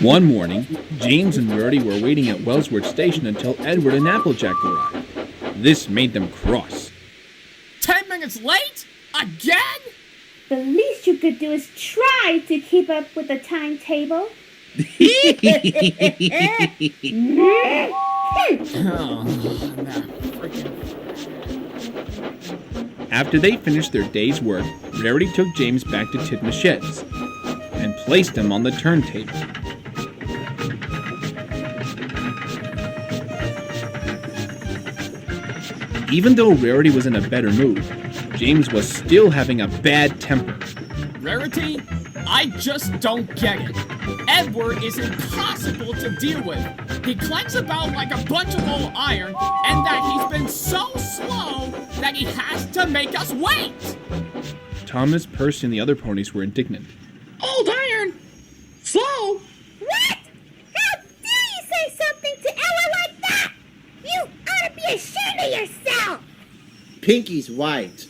One morning, James and Rarity were waiting at Wellsworth Station until Edward and Applejack arrived. This made them cross. 10 minutes late? Again? The least you could do is try to keep up with the timetable. After they finished their day's work, Rarity took James back to Titmichette's and placed him on the turntable. Even though Rarity was in a better mood, James was still having a bad temper. Rarity, I just don't get it. Edward is impossible to deal with. He clanks about like a bunch of old iron, and that he's been so slow that he has to make us wait. Thomas, Percy, and the other ponies were indignant. Old iron? Slow? What? How dare you say something to Ella like that? You ought to be ashamed of yourself! Pinkie's right.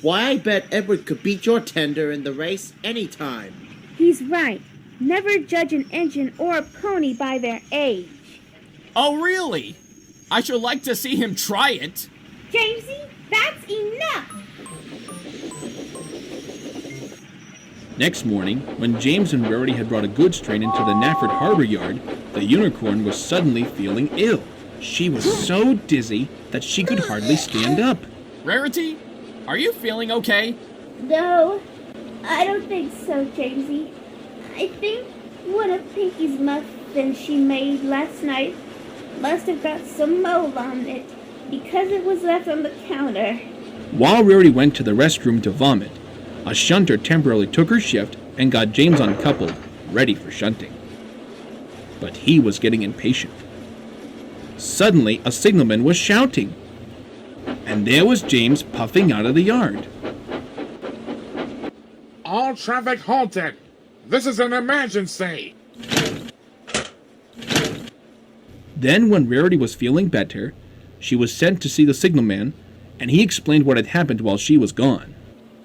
Why, I bet Edward could beat your tender in the race anytime. He's right. Never judge an engine or a pony by their age. Oh, really? I should like to see him try it. Jamesy, that's enough! Next morning, when James and Rarity had brought a goods train into the Nafford Harbor Yard, the unicorn was suddenly feeling ill. She was so dizzy that she could hardly stand up. Rarity, are you feeling okay? No, I don't think so, Jamesy. I think one of Pinkie's muffins she made last night must have got some mold on it because it was left on the counter. While Rarity went to the restroom to vomit, a shunter temporarily took her shift and got James uncoupled, ready for shunting. But he was getting impatient. Suddenly, a signalman was shouting, and there was James puffing out of the yard. All traffic halted. This is an emergency. Then, when Rarity was feeling better, she was sent to see the signalman, and he explained what had happened while she was gone.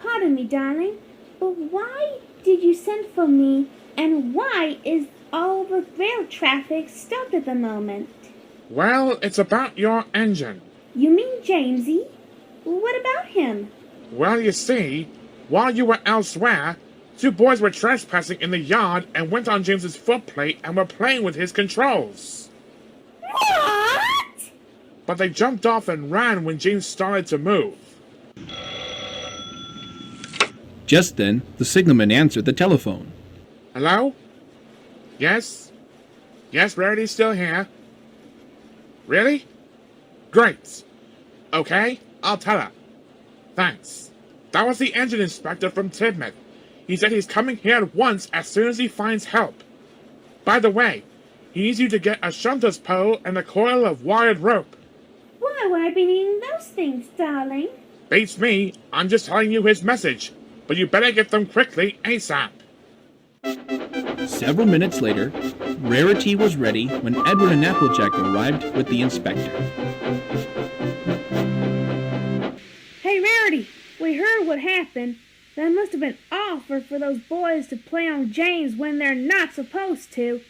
Pardon me, darling, but why did you send for me, and why is all the rail traffic stopped at the moment? Well, it's about your engine. You mean Jamesy? What about him? Well, you see, while you were elsewhere, two boys were trespassing in the yard and went on James's footplate and were playing with his controls. What? But they jumped off and ran when James started to move. Just then, the signalman answered the telephone. Hello? Yes? Yes, Rarity's still here. Really? Great. Okay, I'll tell her. Thanks. That was the engine inspector from Tidmouth. He said he's coming here at once as soon as he finds help. By the way, he needs you to get a shunter's pole and a coil of wired rope. Why would I be needing those things, darling? Beats me, I'm just telling you his message. But you better get them quickly, ASAP. Several minutes later, Rarity was ready when Edward and Applejack arrived with the inspector. Hey, Rarity, we heard what happened. That must have been awful for those boys to play on James when they're not supposed to.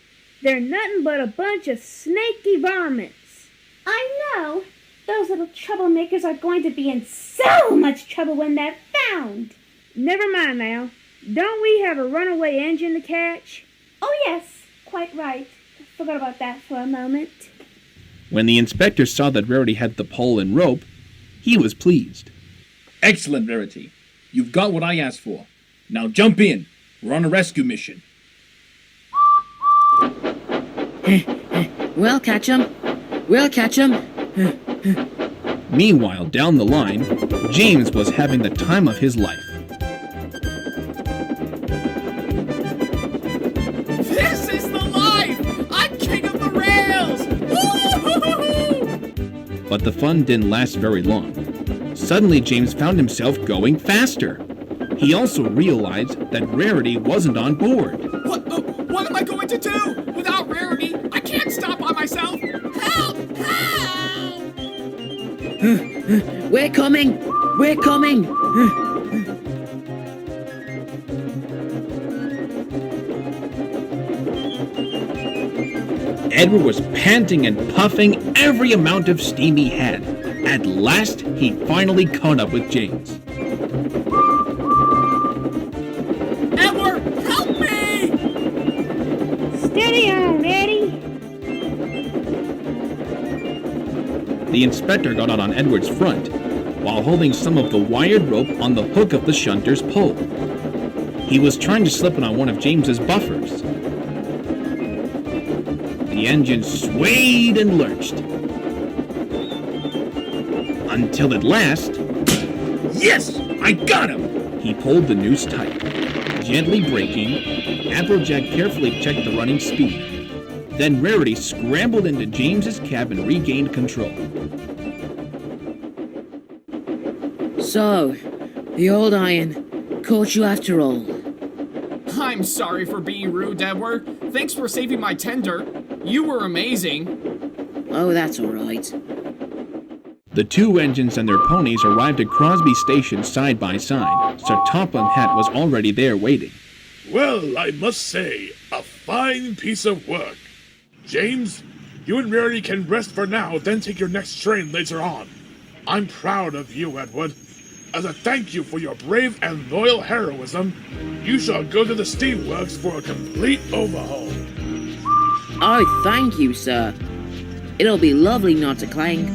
They're nothing but a bunch of snaky varmints. I know. Those little troublemakers are going to be in so much trouble when they're found. Never mind now. Don't we have a runaway engine to catch? Oh, yes. Quite right. Forgot about that for a moment. When the inspector saw that Rarity had the pole and rope, he was pleased. Excellent, Rarity. You've got what I asked for. Now jump in. We're on a rescue mission. We'll catch 'em. We'll catch 'em. Meanwhile, down the line, James was having the time of his life. This is the life! I'm king of the rails! Woo-hoo-hoo-hoo! But the fun didn't last very long. Suddenly, James found himself going faster. He also realized that Rarity wasn't on board. What am I going to do? Without Rarity, I can't stop by myself! Help! Help! We're coming! We're coming! Edward was panting and puffing every amount of steam he had. At last, he finally caught up with James. Edward, help me! Steady on, Eddie. The inspector got out on Edward's front, while holding some of the wired rope on the hook of the shunter's pole. He was trying to slip it on one of James's buffers. The engine swayed and lurched. Until at last, Yes! I got him! he pulled the noose tight. Gently braking, Applejack carefully checked the running speed. Then Rarity scrambled into James's cab and regained control. So, the old iron caught you after all. I'm sorry for being rude, Edward. Thanks for saving my tender. You were amazing. Oh, that's alright. The two engines and their ponies arrived at Crosby Station side by side. Sir Topham Hatt was already there waiting. Well, I must say, a fine piece of work. James, you and Rarity can rest for now, then take your next train later on. I'm proud of you, Edward. As a thank you for your brave and loyal heroism, you shall go to the steamworks for a complete overhaul. Oh, thank you, sir. It'll be lovely not to clang.